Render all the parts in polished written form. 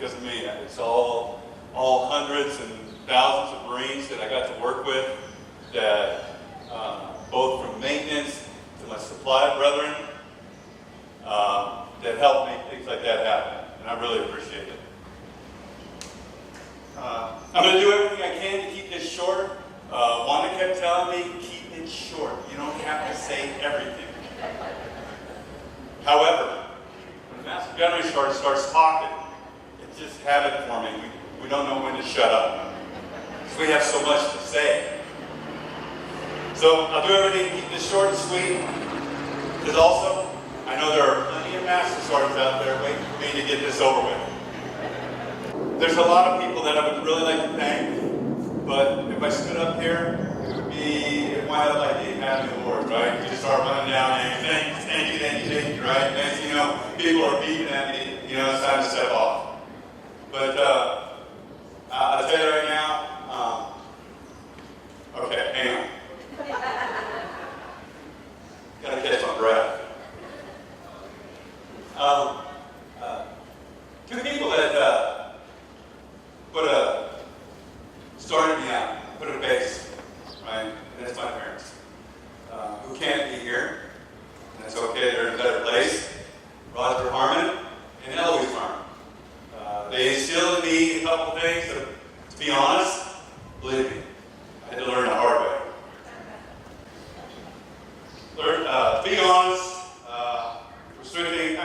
because of me. It's all hundreds and thousands of Marines that I got to work with, that both from maintenance to my supply brethren, that helped make things like that happen, and I really appreciate it. I'm going to do everything I can to keep this short. Wanda kept telling me, keep it short. You don't have to say everything. However, when the Master Gunnery starts talking, it's just habit forming. We don't know when to shut up. Because we have so much to say. So I'll do everything to keep this short and sweet. Because also, I know there are plenty of Master Sergeants out there waiting for me to get this over with. There's a lot of people that I would really like to thank, but if I stood up here, it would wind up like the Academy Award, right? You just start running down and thank you, right? Next thing you know, people are beeping at me, it's time to step off. But I'll tell you right now, okay, hang on. Gotta catch my breath. Two people that started me out, put a base, right? And that's my parents, who can't be here. And that's okay, they're in a better place. Retiree Harmon and Eloise Harmon. They instilled in me a couple things that, to be honest, believe me, I had to learn the hard way. To be honest, restricting,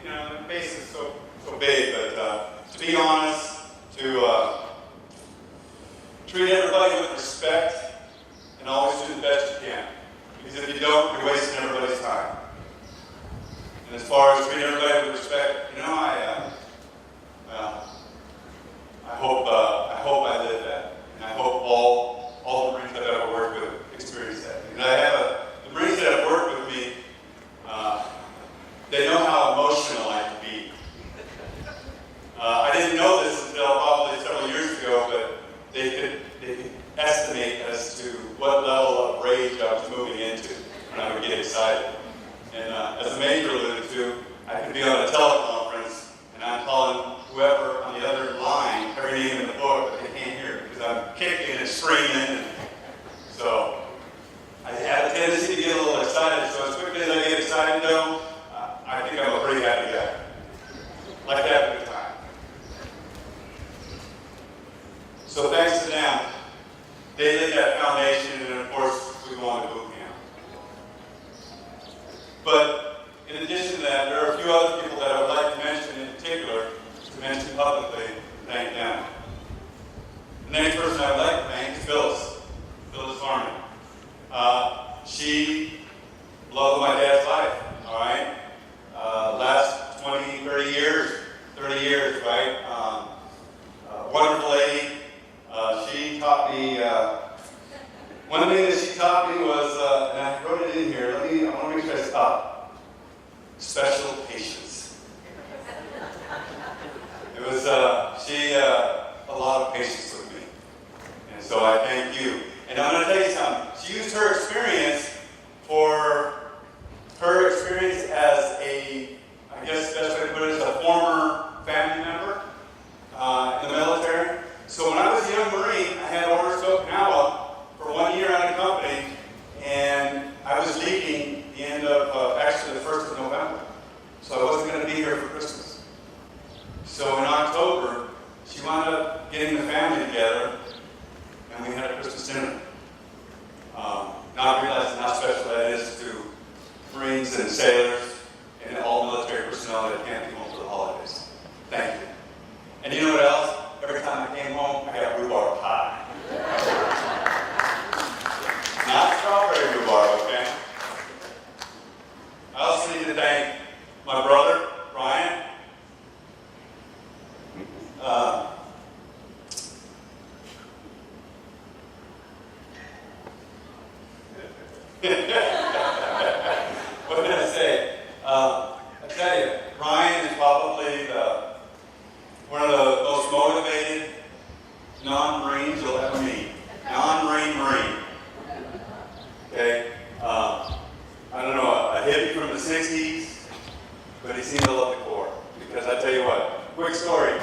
the base is so big, but to be honest, to treat everybody with respect and always do the best you can. Because if you don't, you're wasting everybody's time. And as far as treating everybody with respect, I hope I live that. And I hope all the Marines that I've ever worked with experience that. And the Marines that have worked with me, they know how emotional I can be. I didn't know this until probably several years ago, but they could estimate as to what level of rage I was moving into when I would get excited. And as the Major alluded to, I could be on a teleconference and I'm calling whoever on the other line every name in the book, but they can't hear me because I'm kicking and screaming. So I have a tendency to get a little excited. So as quickly as I get excited, though, I think I'm a pretty happy guy. Like to have a good time. So thanks to them, they laid that foundation, and of course, we go on to boot camp. But in addition to that, there are a few other people that I would like to mention in particular, to mention publicly, and thank them. The next person I would like to thank is Phyllis Harmon. She loved my dad's life, all right? Last 20, 30 years, right? Wonderful lady. She taught me, one of the things that she taught me was, and I wrote it in here, I want to make sure I stop. Special patience. It was, she a lot of patience with me. And so I thank you. And I'm going to tell you something. She used her experience as I guess the best way to put it, as a former family member in the military. So when I was a young Marine, I had orders to Okinawa for 1 year on a company, and I was leaving the end of, actually the 1st of November. So I wasn't going to be here for Christmas. So in October, she wound up getting the family together, and we had a Christmas dinner. Not realizing how special that is to Marines and sailors and all military personnel that can't be home for the holidays. Thank you. And you know what else? Every time I came home, I got rhubarb pie. Not strawberry rhubarb, okay? I also need to thank my brother, Brian. What did I say? I tell you, Brian is probably one of the most motivated non-Marines you'll ever meet. Non-Marine. Okay? I don't know, a hippie from the 60s, but he seemed to love the Corps. Because I tell you what, quick story.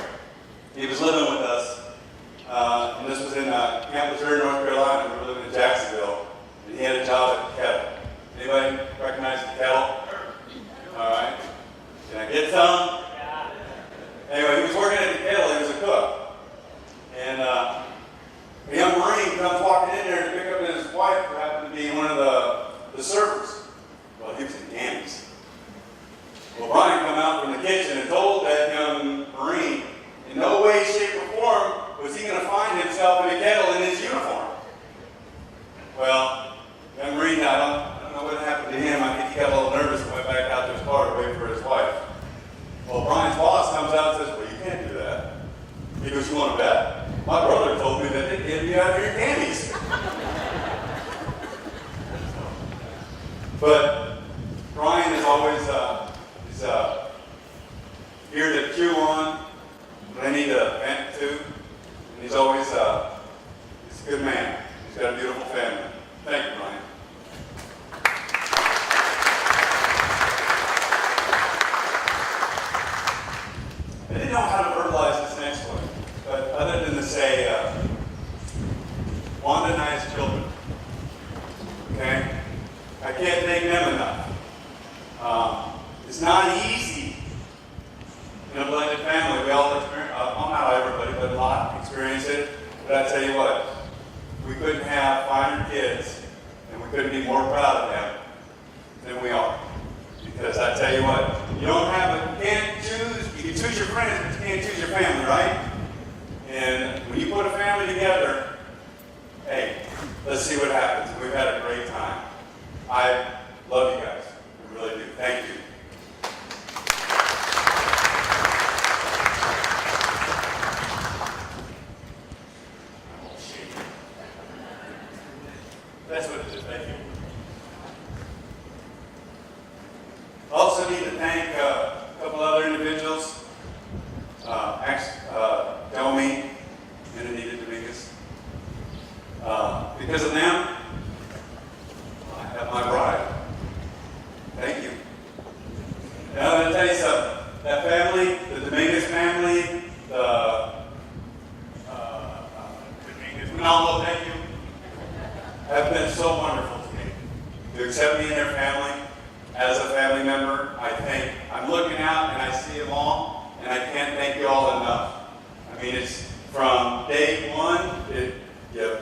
ear to chew on, plenty to vent to, and he's always he's a good man. He's got a beautiful family. Thank you, Brian. I didn't know how to verbalize this next one, but other than to say, Wanda and I as children, okay? I can't thank them enough. It's not easy in a blended family. We all experience, well, not everybody, but a lot experience it. But I tell you what, we couldn't have finer kids, and we couldn't be more proud of them than we are. Because I tell you what, you can't choose, you can choose your friends, but you can't choose your family, right? And when you put a family together, hey, let's see what happens. We've had a great time. I love you guys. I really do. Thank you. That's what it is. Thank you. I also need to thank a couple other individuals. Domi and Anita Dominguez. Because of them, I have my bride. Thank you. Now I'm going to tell you something. That family, the Dominguez family, the Dominguez, Ronaldo, thank you, have been so wonderful to me. To accept me in their family as a family member, I think I'm looking out and I see them all, and I can't thank you all enough. I mean, it's from day one, you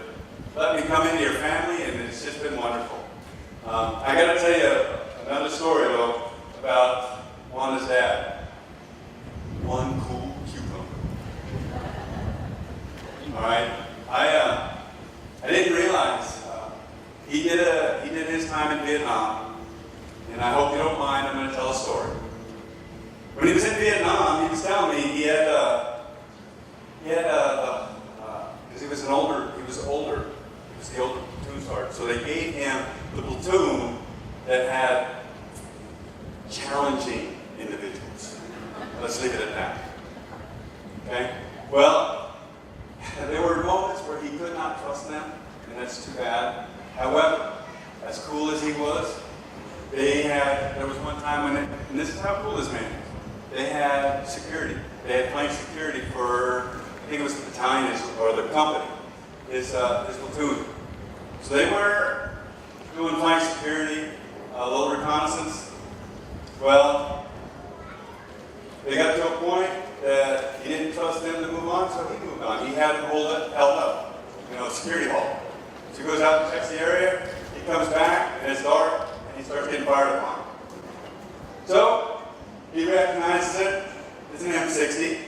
let me come into your family, and it's just been wonderful. I got to tell you another story, though, about Wanda's dad. One cool cucumber. All right, I didn't realize he did his time in Vietnam, and I hope you don't mind. I'm going to tell a story. When he was in Vietnam, he was telling me he had because he was older. He was the older platoon sergeant. So they gave him the platoon that had challenging individuals. Let's leave it at that. Okay? Well, there were moments where he could not trust them, and that's too bad. However, as cool as he was, there was one time when, and this is how cool this man is, they had security. They had flank security for, I think it was the battalion or the company, his platoon. So they were doing flank security, a little reconnaissance. Well, they got to a point that he didn't trust them to move on, so he moved on. He had them held up, security hall. So he goes out and checks the area, he comes back, and it's dark, and he starts getting fired upon. So, he recognizes it. It's an M60.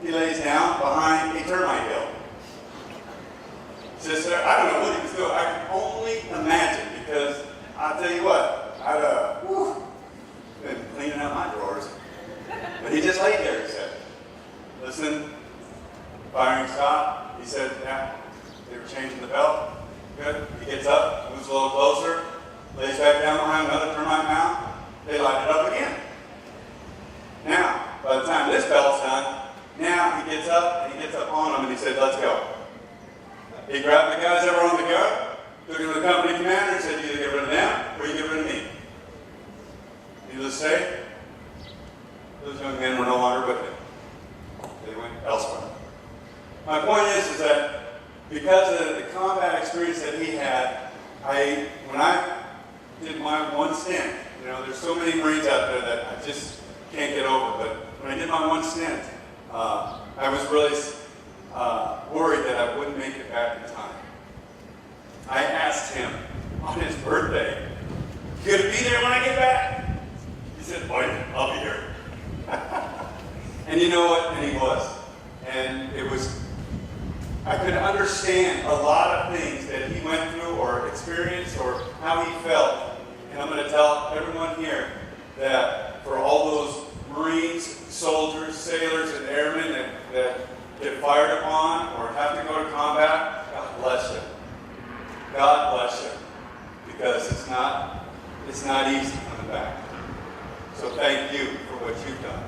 He lays down behind a termite hill. Sits there. I don't know what he was doing. I can only imagine, because I'll tell you what, I'd been cleaning out my drawers. But he just laid there, he said. Listen, firing stopped. He said, yeah, they were changing the belt. Good. He gets up, moves a little closer, lays back down behind another termite mound. They light it up again. Now, by the time this belt's done, now he gets up on them, and he said, let's go. He grabbed the guys that were on the gun, took them to the company commander, and said, you either get rid of them, or you get rid of me. Needless to say, those young men were no longer with him. They went elsewhere. My point is that because of the combat experience that he had, when I did my one stint, there's so many Marines out there that I just can't get over, but when I did my one stint, I was really worried that I wouldn't make it back in time. I asked him on his birthday, you gonna be there when I get back? He said, oh yeah, I'll be here. And you know what? And he was. And I could understand a lot of things that he went through or experienced or how he felt. And I'm going to tell everyone here that for all those Marines, soldiers, sailors, and airmen that get fired upon or have to go to combat, God bless you. God bless you. Because it's not easy coming back. So thank you for what you've done.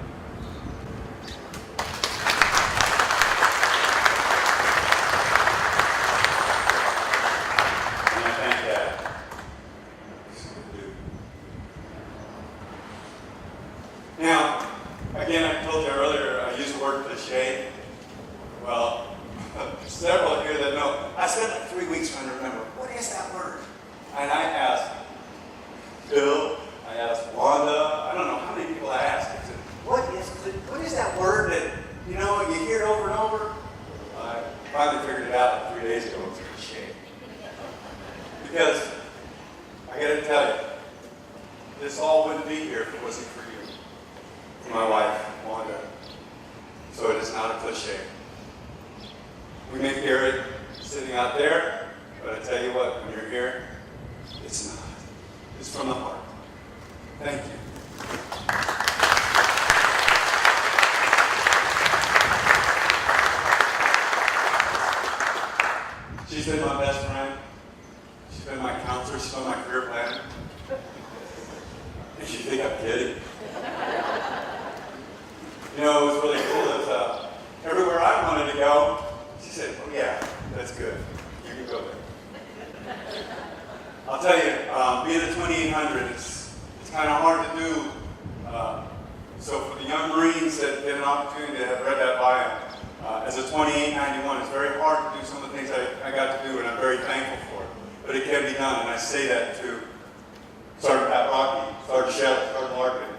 I spent like 3 weeks trying to remember, what is that word? And I asked Bill, I asked Wanda, I don't know how many people I asked. I said, what is that word that, you hear over and over? I finally figured it out like 3 days ago. It's cliche. Because, I got to tell you, this all wouldn't be here if it wasn't for you, for my wife, Wanda. So it is not a cliche. We may hear it sitting out there, but I tell you what, when you're here, it's not. It's from the heart. Thank you. She's been my best friend. She's been my counselor. She's been my career planner. And you think I'm kidding? It was really cool. It's, everywhere I wanted to go, she said, oh yeah, that's good. You can go there. I'll tell you, being a 2800, it's kind of hard to do. So for the young Marines that get an opportunity to have read that bio, as a 2891, it's very hard to do some of the things I got to do, and I'm very thankful for it. But it can be done, and I say that to Sergeant Pat Rocky, Sergeant Shelley, Sergeant Larkin.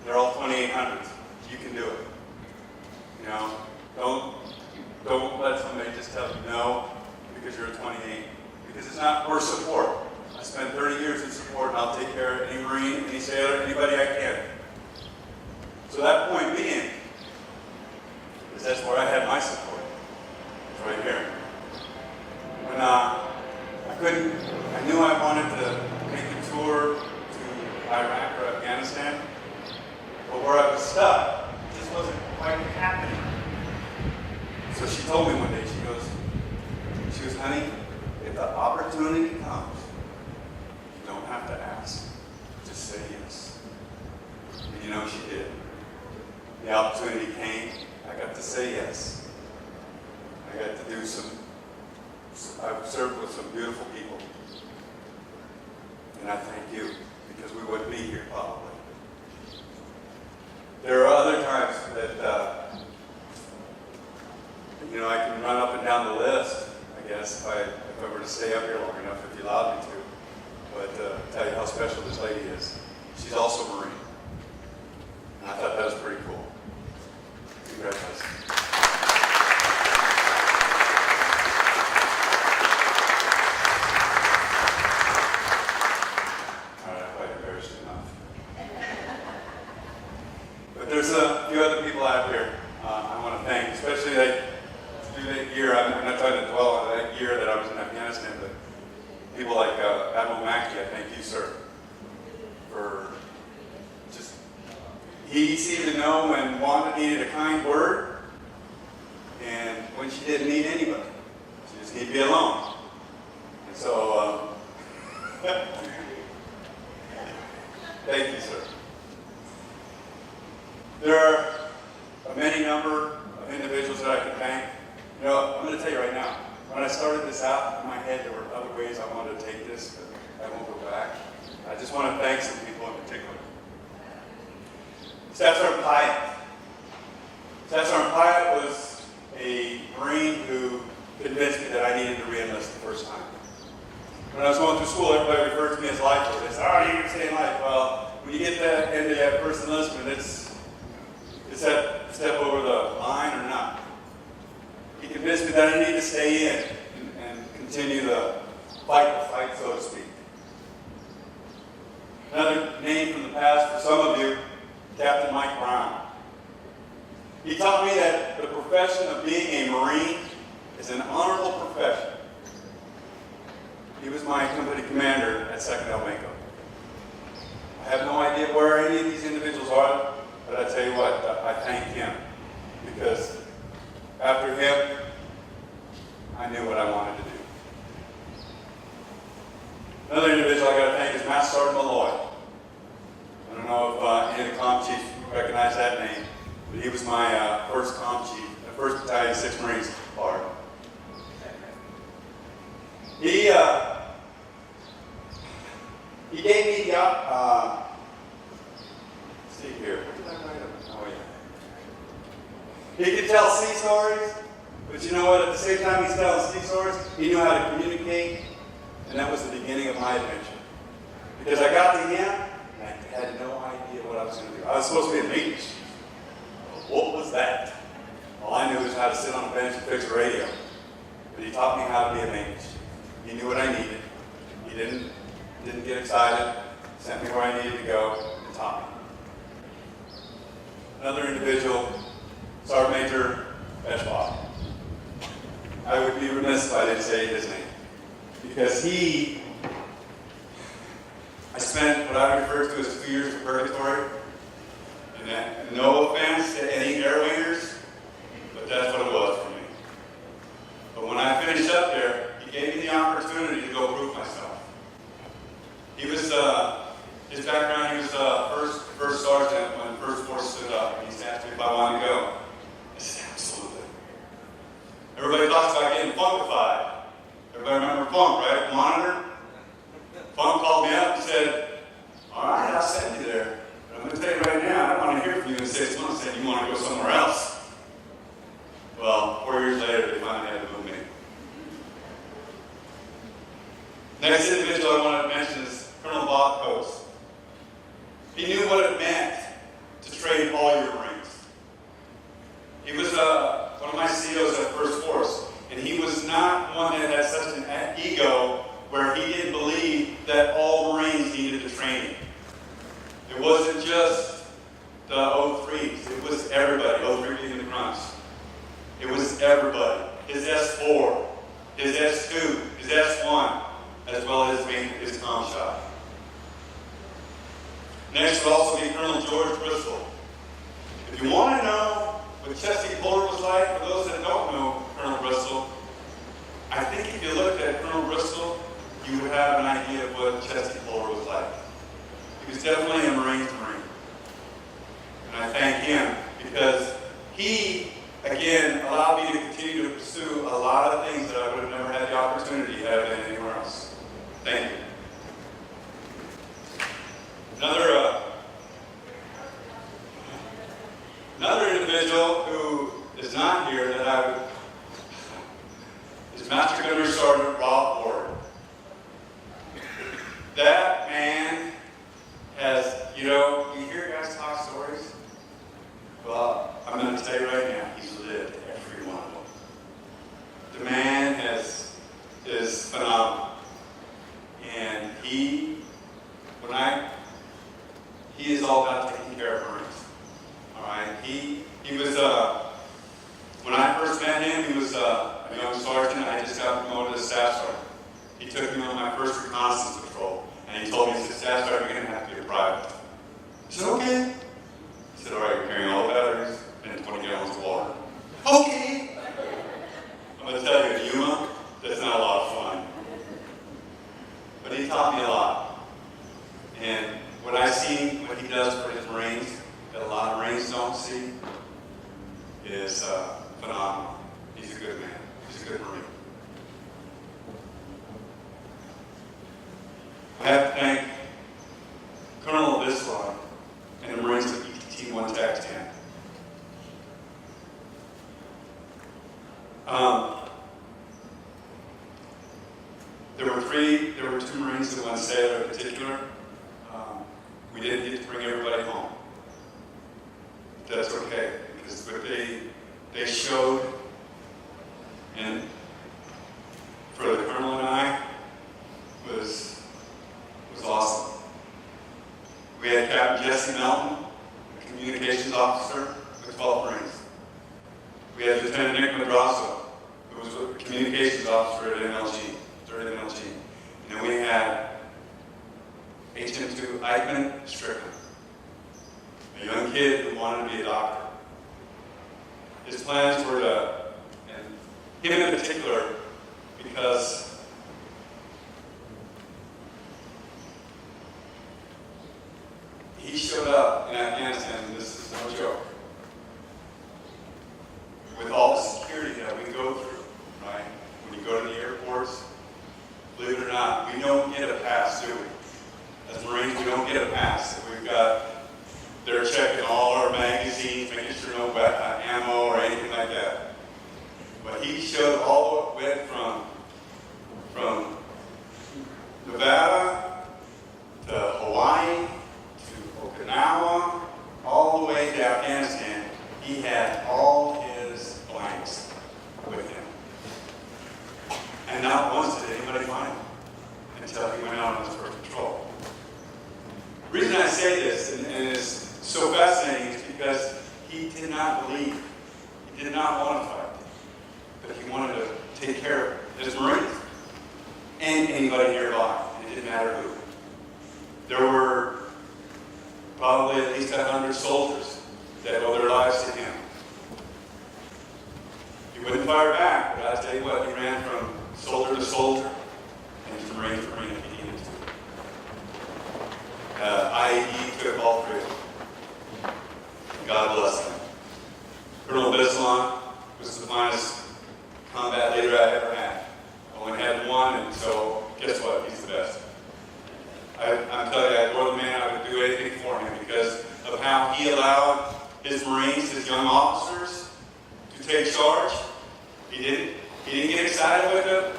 They're all 2800s. You can do it. Don't let somebody just tell you no because you're a 28. Because it's not for support. I spent 30 years in support, and I'll take care of any Marine, any sailor, anybody I can. So that point being, is that's where I had my support. It's right here. When I knew I wanted to make the tour to Iraq or Afghanistan, but where I was stuck, it just wasn't quite happening. So she told me one day, she goes, honey, if the opportunity comes, you don't have to ask, just say yes. And she did. The opportunity came, I got to say yes. I got to do I've served with some beautiful people. And I thank you, because we wouldn't be here probably. There are other times that, I can run up and down the list, I guess, if I were to stay up here long enough, if you allowed me to. But tell you how special this lady is. She's also a Marine. And I thought that was pretty cool. Congratulations. All right, I quite embarrassed enough. But there's a few other people out here I want to thank, especially through that year. I'm not trying to dwell on that year that I was in Afghanistan, but people like Admiral Mackey, I thank you, sir, for just, he seemed to know when Wanda needed a kind word and when she didn't need anybody. She just needed to be alone. And so, thank you, sir. There are a many number of individuals that I can thank. I'm going to tell you right now, when I started this out, in my head there were other ways I wanted to take this, but I won't go back. I just want to thank some people in particular. Staff Sergeant Pyatt. Staff Sergeant Pyatt was a Marine who convinced me that I needed to re-enlist the first time. When I was going through school, everybody referred to me as lifeguard. They said, you can stay in life. Well, when you get to the end of that first enlistment, it's that step over the line or not. He convinced me that I need to stay in and continue the fight, so to speak. Another name from the past for some of you, Captain Mike Brown. He taught me that the profession of being a Marine is an honorable profession. He was my company commander at 2nd Almaco. I have no idea where any of these individuals are, but I tell you what, I thank him, because after him, I knew what I wanted to do. Another individual I got to thank is Master Sergeant Malloy. I don't know if any of the comm chiefs recognize that name, but he was my first comm chief, the 1st Battalion, 6th Marines Guard. He gave me the let's see here, what did I write? Oh yeah. He could tell sea stories, But you know what? At the same time he's telling sea stories, he knew how to communicate, and that was the beginning of my adventure. Because I got to him, and I had no idea what I was going to do. I was supposed to be a maintenance chief. What was that? All I knew was how to sit on a bench and fix a radio. But he taught me how to be a maintenance chief. He knew what I needed. He didn't get excited, sent me where I needed to go, and taught me. Another individual, Sergeant Major Eschbach. I would be remiss if I didn't say his name. Because I spent what I refer to as 2 years of purgatory. And that, no offense to any air wingers, but that's what it was for me. But when I finished up there, he gave me the opportunity to go prove myself. He was, his background, he was first sergeant when the first force stood up. And he asked me if I wanted to go. I said, absolutely. Everybody talks about getting funkified. Everybody remember funk, right? Monitor? Funk called me up and said, all right, I'll send you there. But I'm going to tell you right now, I don't want to hear from you in 6 months saying you want to go somewhere else. Well, 4 years later, they finally had to move me. Next individual I wanted to mention is Colonel Bob Coates. He knew what it meant to train all your Marines. He was one of my COs at First Force, and he was not one that had such an ego where he didn't believe that all Marines needed the training. It wasn't just the 03s, it was everybody, 03 being the grunts. It was everybody. His S4, his S2, his S1, as well as his comm shop. Next would also be Colonel George Bristol. If you want to know what Chesty Puller was like, for those that don't know Colonel Bristol, I think if you looked at Colonel Bristol, you would have an idea of what Chesty Puller was like. He was definitely a Marine's Marine. And I thank him because he, again, allowed me to continue to pursue a lot of things that I would have never had the opportunity to have been anywhere else. Thank you. Another individual who is not here that I would is Master Gunner Sergeant Rob Ward. That man has, you hear guys talk stories? Well, I'm going to tell you right now, he's lived every one of them. The man is phenomenal. And he is all about taking care of Marines. All right? He was, when I first met him, he was a young sergeant. I just got promoted as staff sergeant. He took me on my first reconnaissance patrol, and he told me, he said, staff sergeant, you're going to have to be a private. I said, okay. He said, all right, you're carrying all the batteries and 20 gallons of water. Okay. I'm going to tell you, at Yuma, that's not a lot of fun. But he taught me a lot. And what I see, what he does for his Marines, that a lot of Marines don't see, is phenomenal. He's a good man. He's a good Marine. I have to thank Colonel Vislar and the Marines of ETT 1 TAC 10. There were two Marines that went sailor in particular. We didn't get to bring everybody home. That's okay, because what they showed, and for the Colonel and I, was awesome. We had Captain Jesse Melton, a communications officer with 12 Marines. We had Lieutenant Nick Madrasso, who was a communications officer at NLG, third NLG. And then we had HM2 Eichmann Strickland, a young kid who wanted to be a doctor. His plans were to, and him in particular, because he showed up in Afghanistan, and this is no joke, with all the security that we go through, right? When you go to the airports, believe it or not, we don't get a pass, do we? As Marines, we don't get a pass. They're checking all our magazines, making sure no ammo or anything like that. But he leave. He did not want to fight, but he wanted to take care of his Marines and anybody nearby. It didn't matter who. There were probably at least 100 soldiers that owed their lives to him. He wouldn't fire back, but I tell you what, he ran from soldier to soldier and from Marine to Marine if he needed to. IAE took all three. God bless him. Colonel Bissalon was the finest combat leader I ever had. I only had one, and so guess what? He's the best. I'm telling you, I adore the man. I would do anything for him because of how he allowed his Marines, his young officers, to take charge. He didn't get excited with them.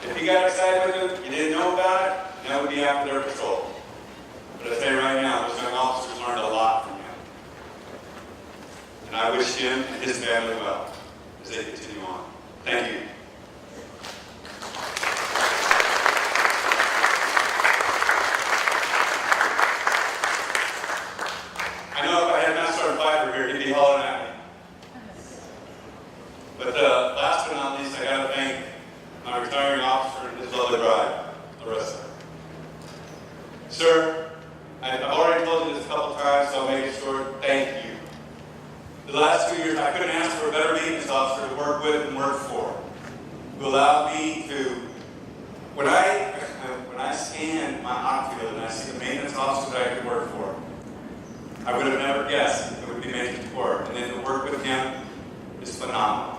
If he got excited with them, you didn't know about it, and that would be after their patrol. But I tell you right now, those young officers learned a lot from him. And I wish him and his family well as they continue on. Thank you. I know if I had Master Piper here, he'd be hollering at me. But last but not least, I got to thank my retiring officer and his lovely bride, Larissa. Sir, I've already told you this a couple times, so I'll make it short. Thank you. The last 2 years, I couldn't ask for a better maintenance officer to work with and work for, who allowed me to, when I scan my outfield and I see the maintenance officer that I could work for, I would have never guessed it would be maintenance work. And then to work with him is phenomenal.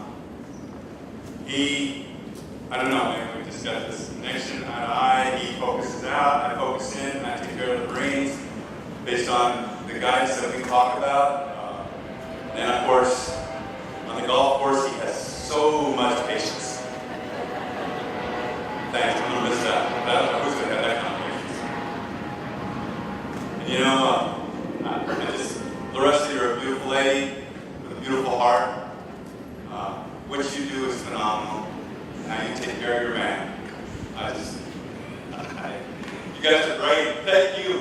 I don't know, man, we just got this connection, eye to eye. He focuses out, I focus in, and I take care of the Marines based on the guidance that we talk about. And of course, on the golf course, he has so much patience. Thanks, I'm gonna miss that. I wish I had that kind of patience. And you know, Larissa, you're a beautiful lady with a beautiful heart. What you do is phenomenal. And how you take care of your man. You guys are great. Thank you.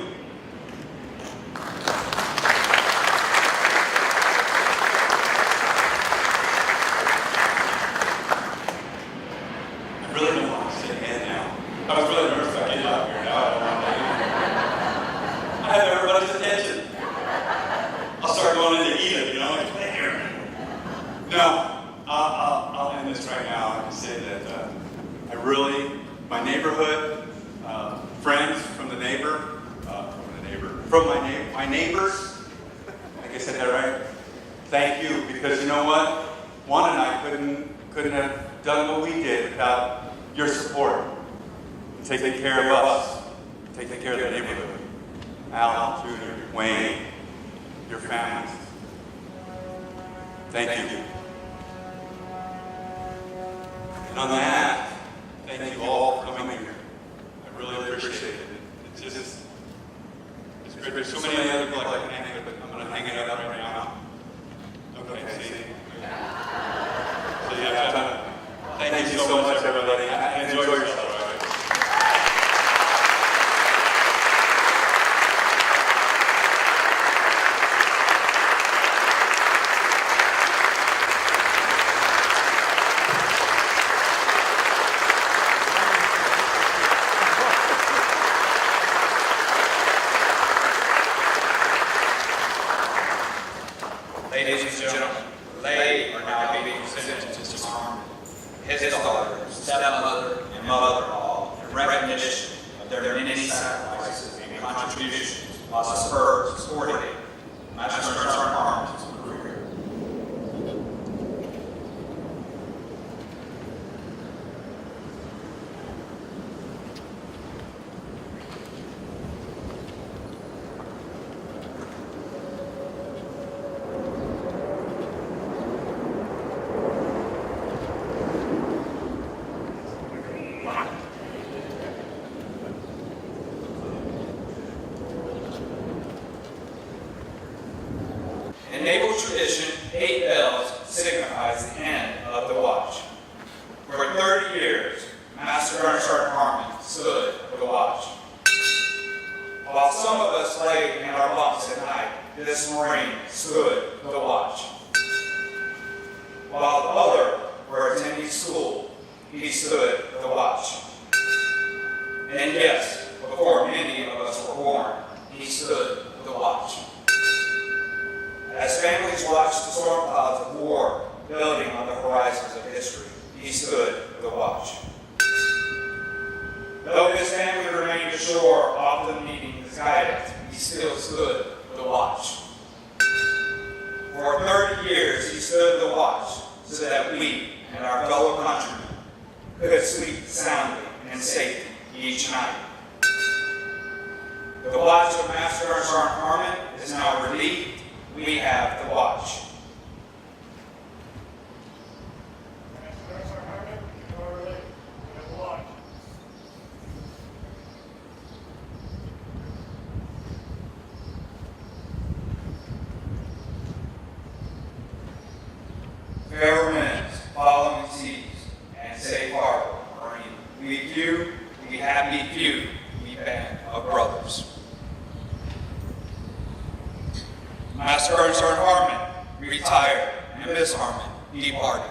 I really don't want to say again now. I was really nervous about getting out here. Now I don't want to. I have everybody's attention. I'll start going into Edith, you know, like, play here. No, I'll end this right now and say that my neighborhood, friends from my neighbors, I think I said that right. Thank you, because you know what? Juan and I couldn't have done what we did without your support. Taking care of us, taking care of the neighborhood. Al, Junior, Wayne, your families. Thank you. And on that, thank you all for coming here. I really appreciate it. There's so many other people I can hang it, but I'm going to hang it up right now. Okay, see? So yeah, thank you so much, everybody. And enjoy yourself. Ladies and gentlemen, they are now being presented to Mr. Harmon, his daughter, stepmother, and mother-in-law in recognition of their many sacrifices and contributions while supporting Master Sergeant Harmon's career. In naval tradition, 8 bells signifies the end of the watch. For 30 years, Master Sergeant Harmon stood the watch. While some of us lay in our bunks at night, this Marine stood the watch. he stood the watch. And yes, before many of us were born, he stood the watch. As families watched the storm clouds of war building on the horizons of history, he stood the watch. Though his family remained ashore, often needing his guidance, he still stood the watch. For 30 years, he stood the watch so that we and our fellow countrymen could sleep soundly and safely each night. The watch of Master Sergeant Harmon is now relieved. We have the watch. Fair winds, following seas, and safe harbor, Marine. We few, we happy few, we band of brothers. Master Sergeant Harmon retired, and Miss Harmon departed.